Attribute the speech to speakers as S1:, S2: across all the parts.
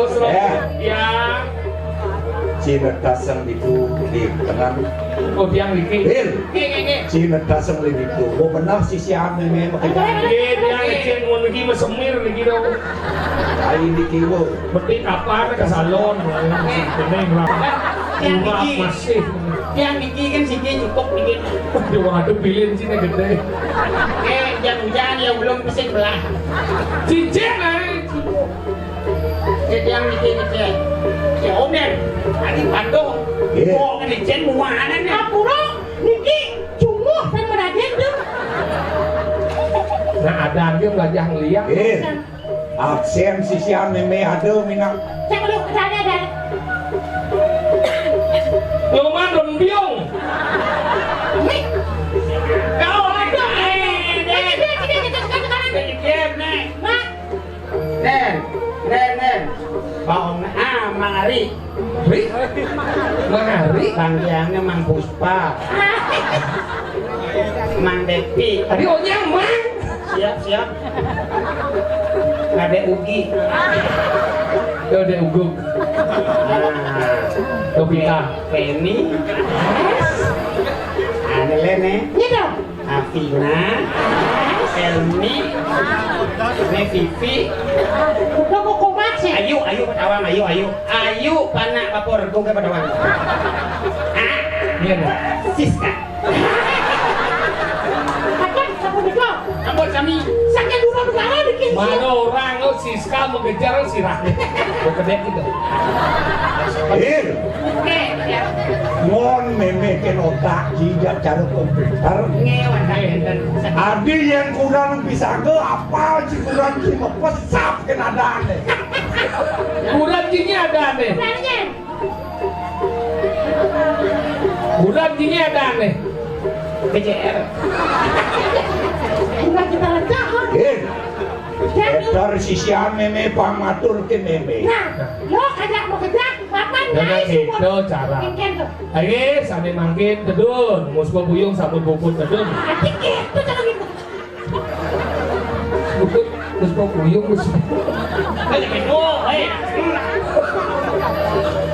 S1: terus ya
S2: Cina dasang itu di tengah.
S1: Oh tiang Riki.
S2: Cina dasang itu. Oh benar sisi ane memang kerjaan.
S1: Dia ngecek lagi mesemir lagi dong.
S2: Kain di kiwo.
S1: Penting kapan ke salon. Penting lah. Masih.
S3: Tiang Riki kan sih cukup bikin.
S1: Waduh pilih sini gede.
S3: Hujan-hujan ya belum bisa belah.
S1: Cincin
S3: Tiang Riki ngecek. Ya Om Den, hari Bandung. Mau ngecek muana nih. Aku dong, Riki cumuh dan merajin tuh.
S1: Nah ada dia belajar ngeliat.
S2: Absen sisi ane me ada minang.
S3: Saya belum kesana dan.
S1: Lumayan dong biong.
S3: Kau ada Den. Bang Mangari.
S1: Mangari.
S3: Bangkiannya Mang Puspa. Mang Depi.
S1: Tadi ohnya Mang.
S3: Siap. Ade Ugi.
S1: Yo de Uguk. Topika.
S3: Penny. Ane Lene. Iya dong. Afina. Elmi. Ne Vivi. Ayu Padawang, Ayu panak lapor gue ke Padawang.
S1: Iya dah.
S3: Siska. Ampun kami sakit dulu bikin.
S1: Mana orang lo Siska mengejar si Rahmi. Kedek gitu.
S3: Ya.
S2: Ngon memekin otak jijak cara komputer.
S3: Ngewan dan
S2: Adi yang kurang bisa ke apa sih kurang cuma pesap kena dane.
S1: Bulan jini ada nih. Bulan jini ada nih.
S3: PJR.
S2: Dari sisi meme pamatur ke meme.
S3: Lo kagak mau kerja, kapan
S1: Jangan itu cara. Ayo sambil mangkin tedun, musbah buyung sabun bubut tedun.
S3: Itu jangan gitu.
S1: Bubut, musbah buyung musbah.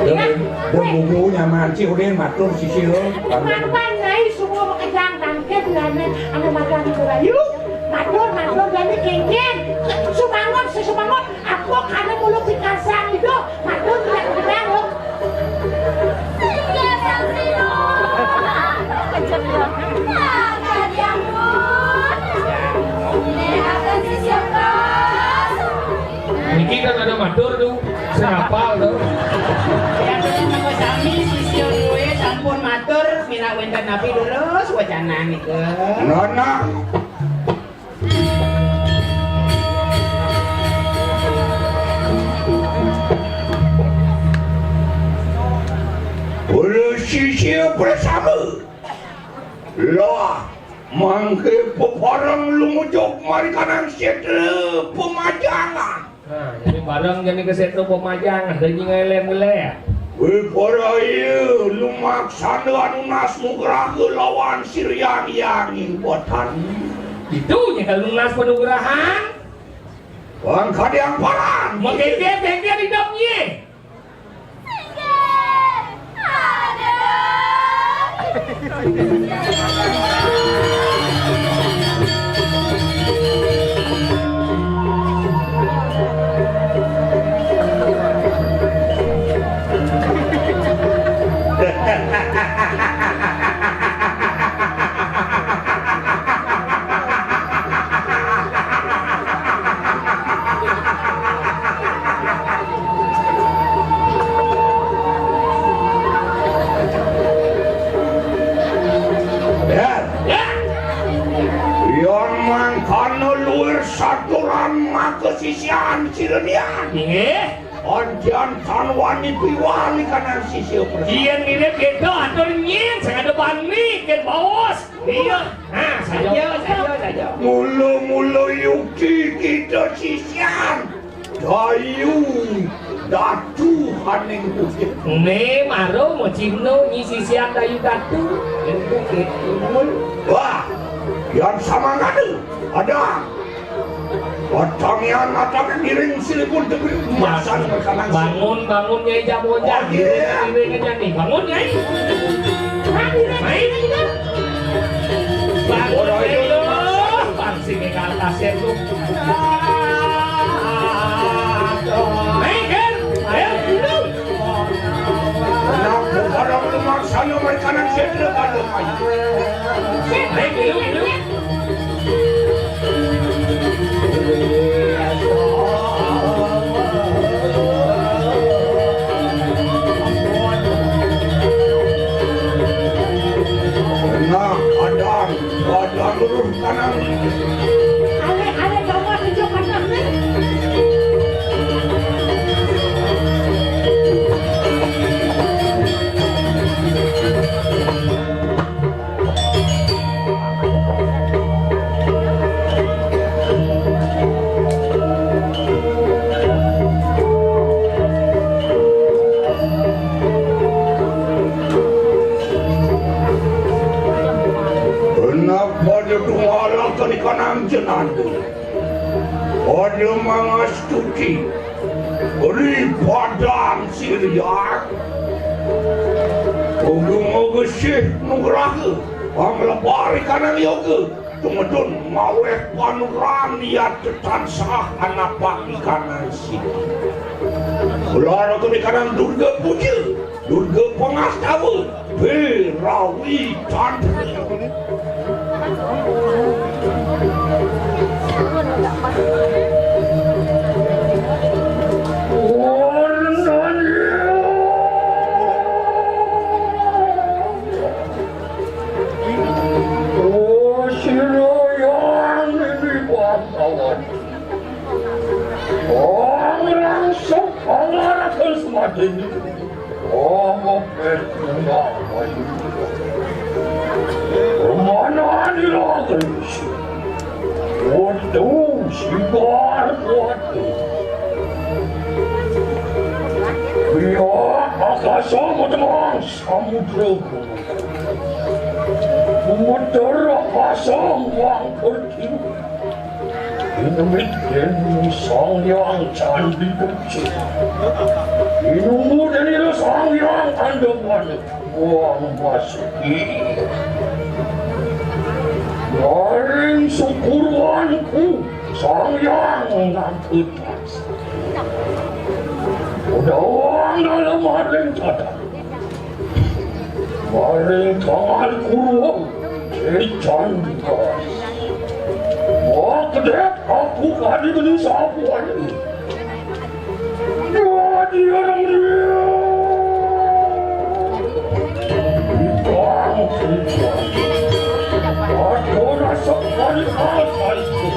S2: Dan bubunya manci udah matur sisi lo.
S3: Kapan naik semua pekerjaan tangkep lana anu makan rayu. Matur jadi kengken. Sumangot, aku karena mulut dikasang itu. Matur tidak kedengar loh.
S1: Niki kan ada matur tuh, serapal tuh.
S3: Ya nama sami sisil gue sampun matur mina wenten nabi lulus wacana nih ke.
S2: Nona. Oleh sisi bersama. Loh. Mangke peparang lumujok mari kanan setre pemajangan.
S1: Nah, jadi barang jadi ke setre pemajangan dan ngelem-ngelem.
S2: Para ieu lumaksana anu nas nugraha lawan Sirian yang ingkotan.
S1: Itu nya kalau lunas penugrahan.
S2: Bang kadiang paran.
S1: Menggeger di dapnya.
S2: Kesisian Cirenian.
S1: Nggih.
S2: Anjan tanwani piwali kanan sisi persen.
S1: Iya mirip gitu, atur nyin, saya ada bani, kan bos. Iya. Nah, saja.
S2: Mulu yuki kita sisian. Dayung datu haning bukit.
S1: Ne maro mau cimno nyi sisian dayu datu.
S2: Wah, yang sama ngadu ada. Otangian atang giring silipun debri masan berkanang
S1: bangun Nyai Jaboja
S2: Oh, iya.
S1: giring aja nih bangun Nyai main bangun Nyai lo pangsi ke atasnya tuh main kan ayo dulu
S2: Nak bukarang lemaksana berkanang sedra pada main
S1: main dulu
S2: Nak adang lurus kanan
S3: Ale bawa tunjuk kanan nih.
S2: Pada dua ke kanan jenadu pada mangastuti beri padam siriak Ugung Syekh Nugraha Panglepari kanan yoga Tumedun maweh panuraniat tansah anak pagi kanan sini Ulara ke kanan Durga Puja Durga Pengastawa Berawi Tantri
S4: Mana ni lagi? Waduh, sibar waduh. Biar akasa mendengar samudra. Memutar akasa yang bertiup. Inumit sang yang candi kecil. Inumut ini sang yang anda balik. Buang masuki. Garing syukuranku sang yang ngantutas. Udawang dalam haring tadak. Garing tangan kurung kecandikas. Wakdek aku kali beli sapuan ini. Jadi orang dia. Ibang kita. Aku rasa paling apa itu?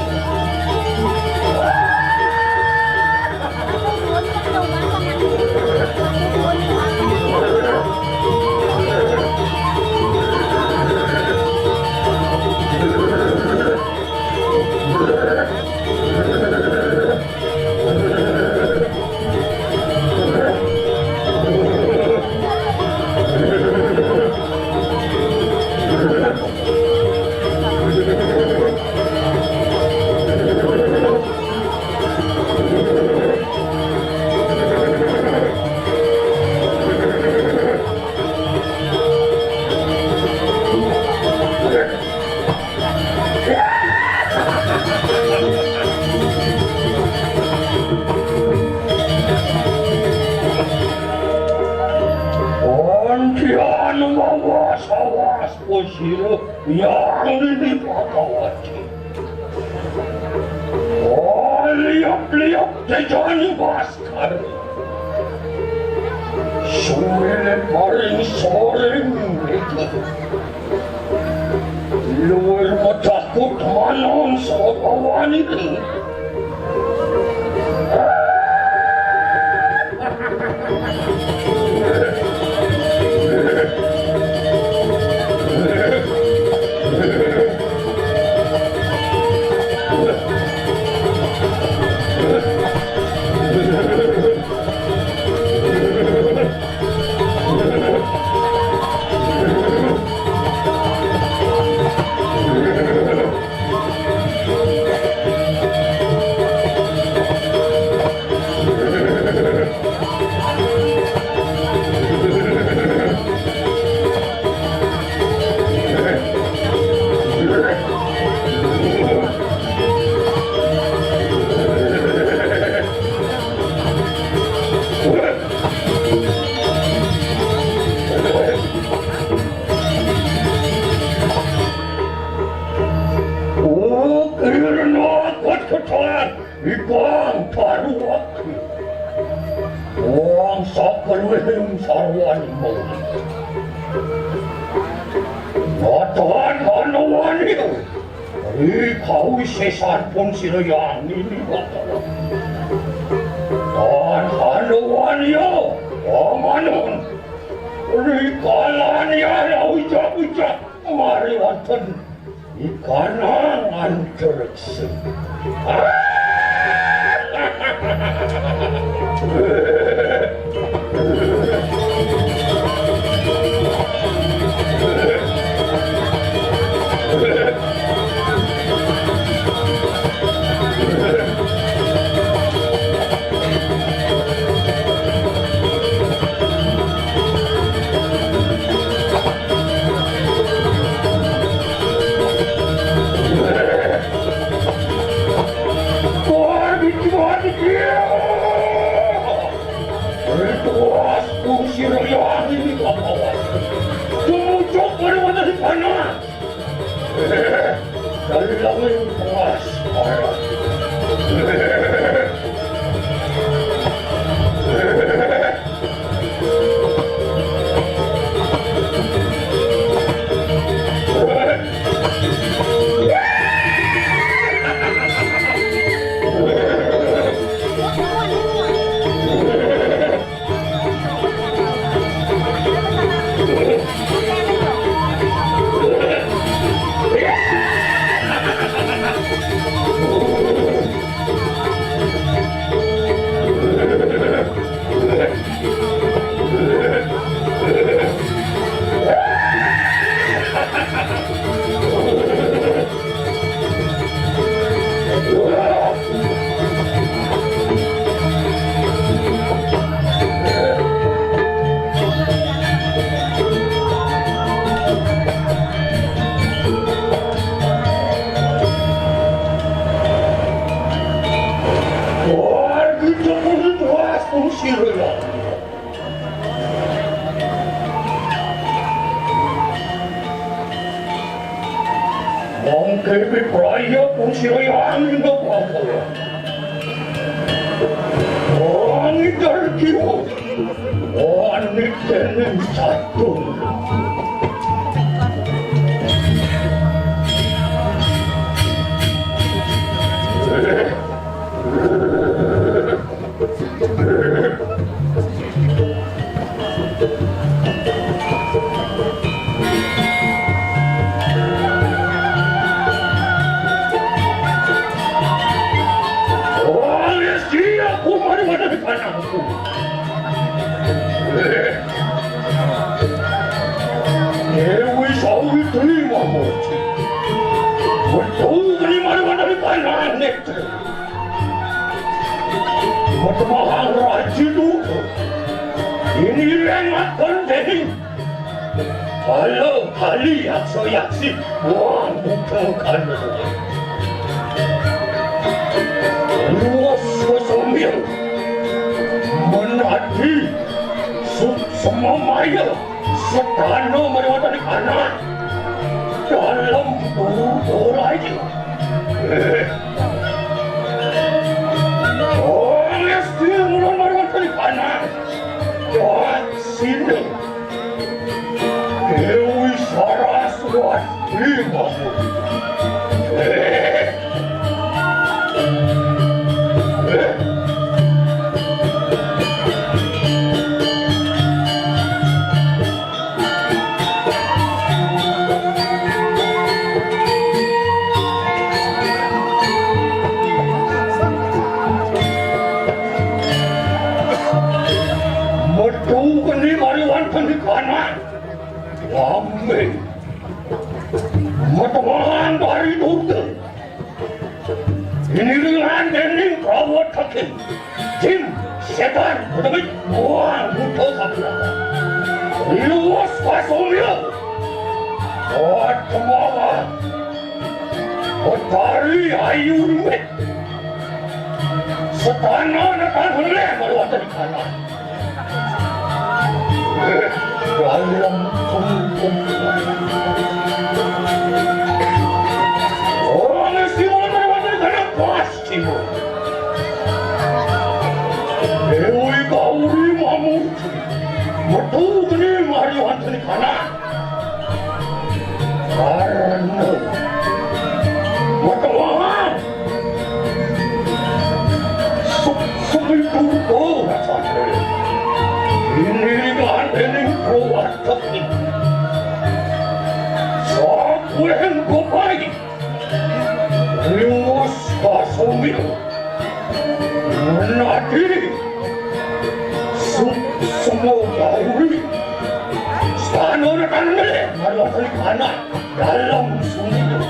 S4: Awas posiro yang dipakawati. Oh, liap tejani baskar. Sumelet paling soreng itu. Luar matakut manon sopawan itu. sakkeling sarwan mau. Natan hanawan itu. Kau sesan pun sila yang ini bakal. Dan hanawan ya, amanon. Rikalan ya ujak-ujak mari wonten ikanang anterekse. Dalangin puas para. Mungkin beraya pun sirayang juga apa-apa. Orang terkimu, wanita yang satu. Anakku, Dewi Sawi terima moci. Betul dari mana dari kanan itu. Bertemahang raja itu. Ini rengat penting. Kalau kali yang saya sih, buang bukan kanan. Luas sesuatu. Menadi semua maya setana mereka di kanan dalam buru lagi. Orang yang mereka di kanan dan sini Dewi Saraswati bangun. Amin. Matamahan dari Durga. Ini dengan dening perawat kaki. Jin, setan, tetapi buang buta sabda. Luas pasomnya. Buat kemawa. Otari ayu rumet. Setana natan huleh meluat dari kanan. Dalam kumpul orang istimewa berwajar karena pastimu Dewi Gauri Mamurti, metu geni mari wantuni kana. Karena Watawahan Sumiturko rasanya ini gandening prowatak ini Sakuhen kopay Liwas kasumil Nanati Semua bahuri Stano na kanile Marwatali kana Dalam sumil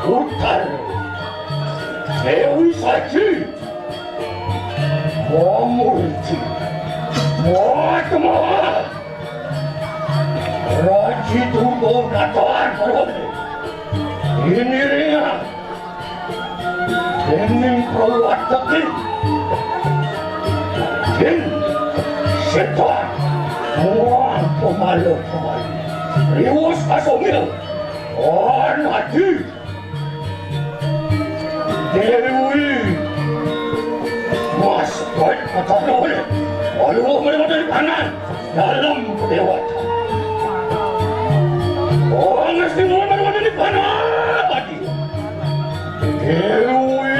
S4: Hutan Dewi Saji Mamurti Muatma Raji Tugo Natan Parwani Ini ringan Dening Prowataki Den Setan Muang Pemalu Pemalu Riwas Kasomil Anadi Dewi Mas baik kata oleh Walau mereka dari kanan Dalam kedewatan Orang mesti mereka dari kanan tadi Dewi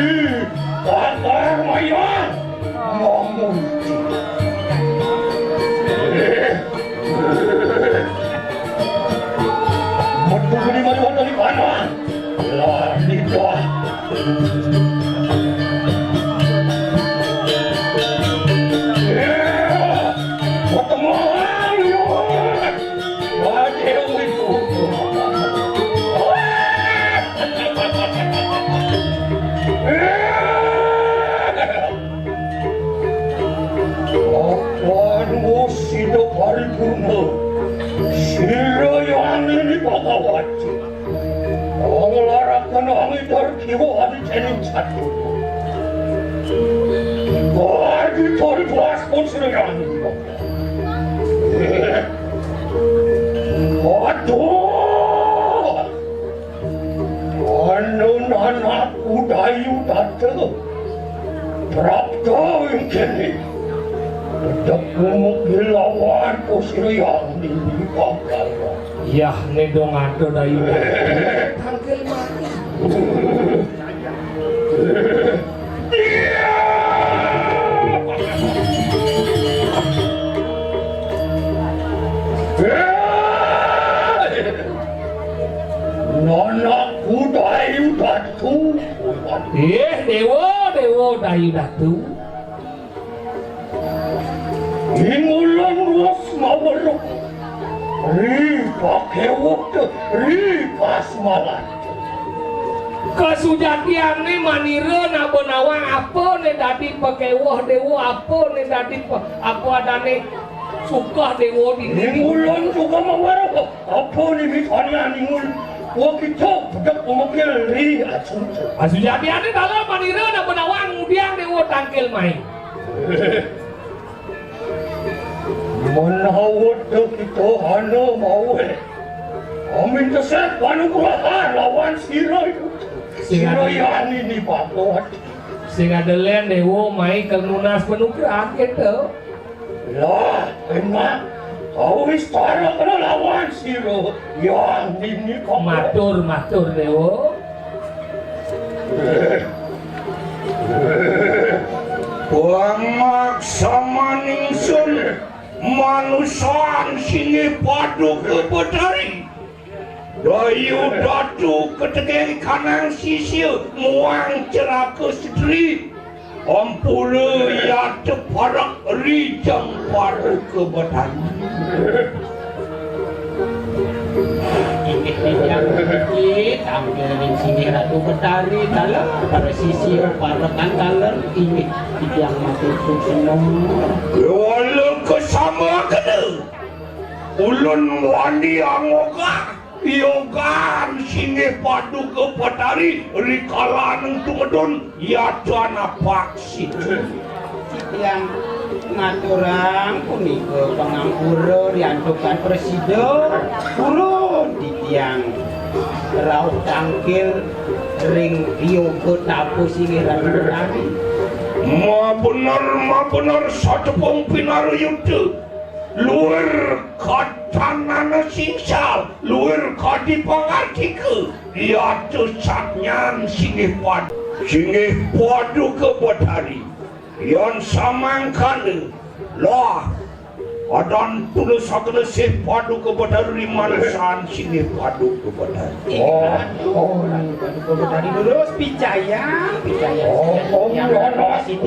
S4: Kakar Mayan Mamurti Betul ini mereka dari kanan Lah lidah anakku dayu tante Prapta yang kini Tetap mungkin lawan kusriang di Bangkara
S1: Yah nedong ada dayu Tangkel mati
S4: Anakku dayu datu
S1: Dewa dayu datu
S4: Ingulan ruas mawarok Ripa kewok Ripa semalat
S1: Kesujatian ni manira na benawang apa ni dadi pakewah dewa apa ni dadi apa adane suka dewa di
S4: Ingulan juga mawarok Apa ni misalnya ingul Wakito pedak pemukil ri acuncu
S1: Kesujatian ni dalam manira na benawang udiang dewa tangkil main
S4: Menawat kita hana mau Amin kesep panugrahan lawan sirai Sirai ini bakawat
S1: Sing adelen dewa mai kelunas penugrahan gitu
S4: Lah enak Kau istara kena lawan sirai Yang ini kau
S1: Matur dewa
S2: Pamaksa maningsun Manusaan singi padu kebetari Dayu datu ketegeng kanang sisil Muang ceraka sedri Ampula ya teparak rijang padu kebetari
S5: inggih tiyang iki tampil ing sini Ratu Betari dalam presisi parekan daler inggih tiyang matur semua.
S2: Wala kesama kena. Ulun wani angoga. Yogan sini Paduka Betari rikalan tumedon yadana paksi.
S5: Yang ngaturang punika pangampura riantukan presiden purun titiang rauh tangkil ring yoga tapu sini Ratu Betari.
S2: Ma benar satepung pinarayuda luar katanana singsal luar kadi pangartika yaitu saknyan singih Paduka Betari yang samangkana lah adan tulis sakna sih Paduka Betari manasaan singih Paduka Betari.
S5: Paduka Betari lurus picaya yang masih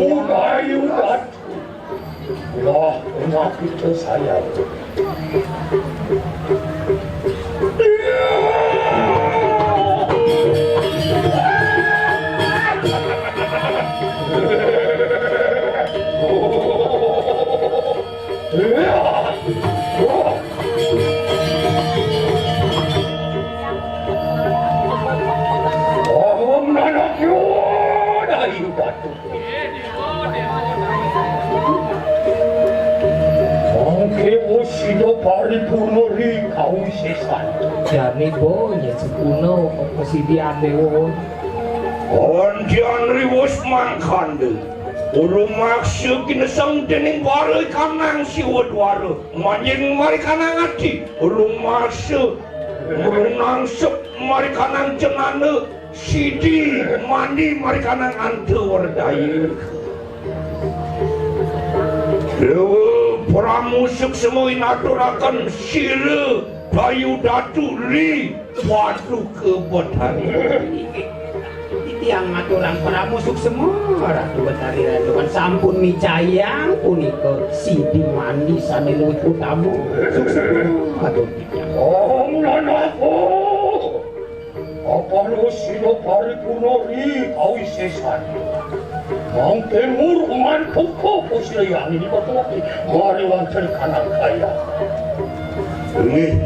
S4: Lah, enak itu saya. Sido paripurno ri kausesan.
S1: Jani bonya sekuno opposidian dewa.
S2: Ondian riwus mangkande. Urung maksud kinesang dening warai kanang siwat warai. Manjing mari kanang ati. Urung maksud urung nangsep mari kanang cenana. Sidi mandi mari kanang ante wardaya. Dewa pramusuk semua inaturakan sila bayu datu ri Paduka Betari.
S5: Titiang ngaturang pramusuk semua Ratu Betari kan sampun micayang punika sidi mandi sane luwih utama semua aduh titiang.
S4: Nanako apa lo sido paripurno ri kausesan. Mangke murungan pokok posilian ini bertuaki mari wancan kanan kaya.
S2: Ini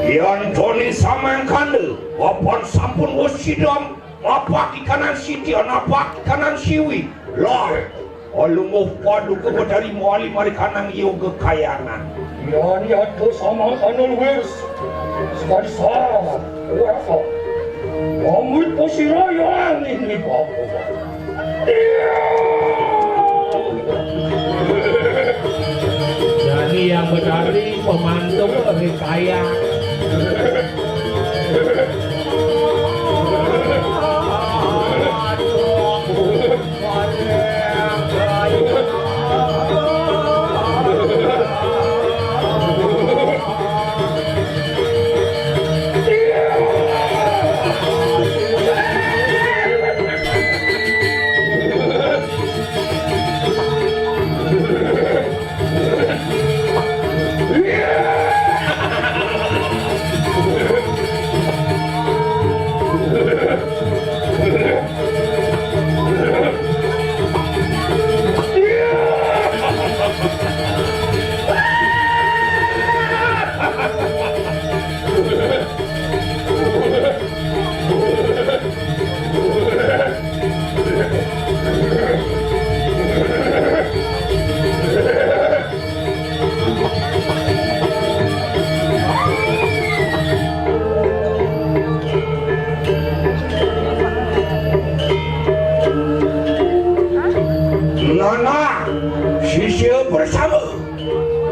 S2: yang Tony samangkande wapan sampun wasidam apa kanan siti apa kanan siwi lah alunguh Paduka Betari mali mari kanang yoga kayangan.
S4: Yani atau sama kanan wes sekali salah berapa Amut posirayan ini bapak.
S1: Jadi yang Betari pemandu lebih kaya.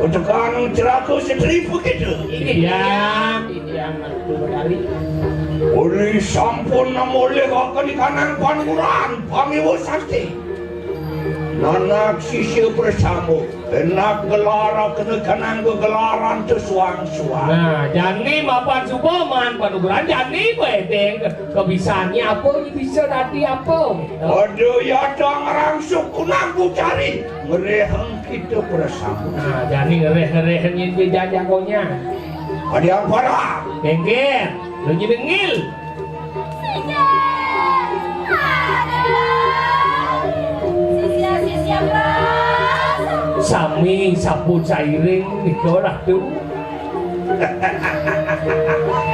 S2: Tekan ceraku sedri begitu.
S5: Titiang Ratu Betari.
S2: Uli sampun namoleh akan di kanan panuran pamiwo sakti. Nanak sisya bersama enak gelara kena kanang gegelaran tersuang-suang.
S1: Nah, jani mapan suboman panuguran jani bedeng kebisaannya apa bisa tadi apa?
S2: Aduh ya dong suku nangku cari ngereheng kita bersama.
S1: Nah, jani ngereh-ngerehnya dia jagonya.
S2: Ada yang parah.
S1: Gengger. Lu nyebengil. Sami sapu cairing nika ratu.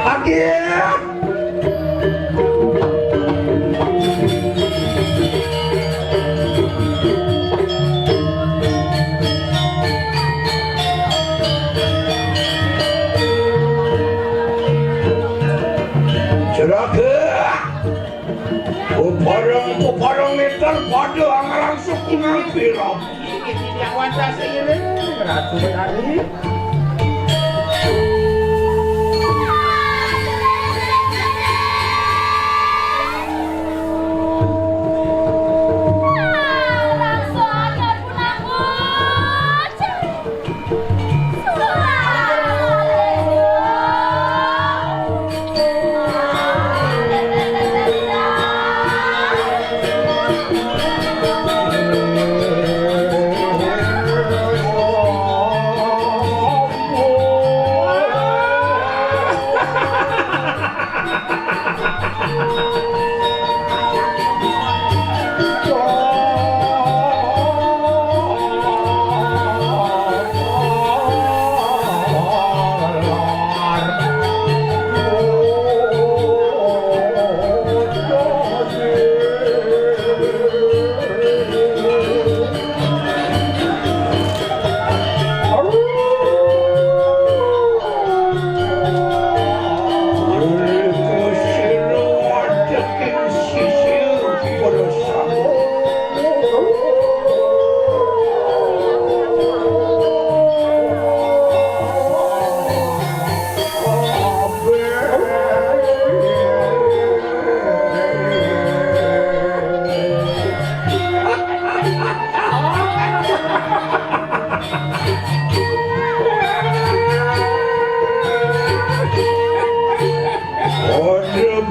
S2: Akhir. Jeraga. Uparang meter pada angalang suku ngambil.
S5: Yang wajah seiring Ratu Betari.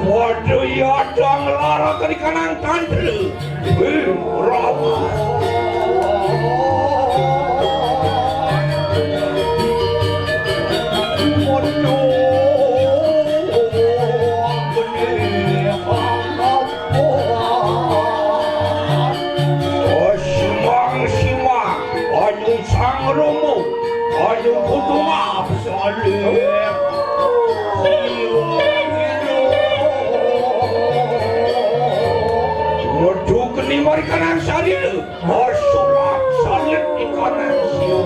S5: Waduh ya dong lara ke kanan tandre. Rama. Simang, anyung sang romo, anyung kudu maaf saleh. Keni mari kanan salil, masulak salib di kanan siu.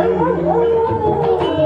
S3: Oh,